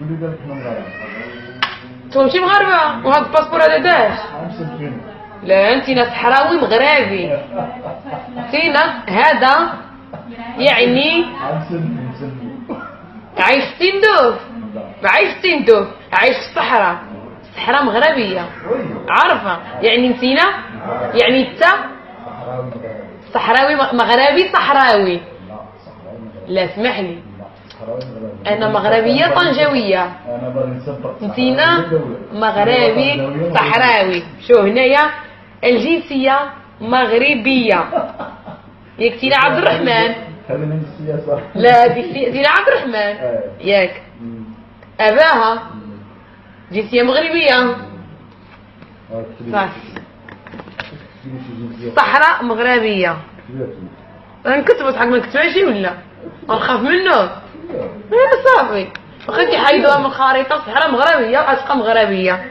شكون اللي قال لك حنا مغاربه؟ انتم ماشي مغاربه وهذا الباسبور هذا داش. لا انت ناس صحراوي مغربي. انت هذا يعني عايش في تندوف. ما عايش في تندوف، عايش في الصحراء. الصحراء مغربيه عارفه يعني انتينا يعني انت صحراوي مغربي صحراوي. لا اسمح لي انا مغربيه طنجاويه. انتينا مغربي صحراوي. شو هنايا الجنسيه مغربيه. ياك تينا عبد الرحمن. خلينا من السياسه. لا تينا عبد الرحمن ياك اباها جنسيه مغربيه صافي. صحراء مغربيه. انا نكتب حق ما نكتبهاش ولا نخاف منه. صافي واخا كيحيدوها من الخريطه صحراء مغربيه غتبقى مغربيه.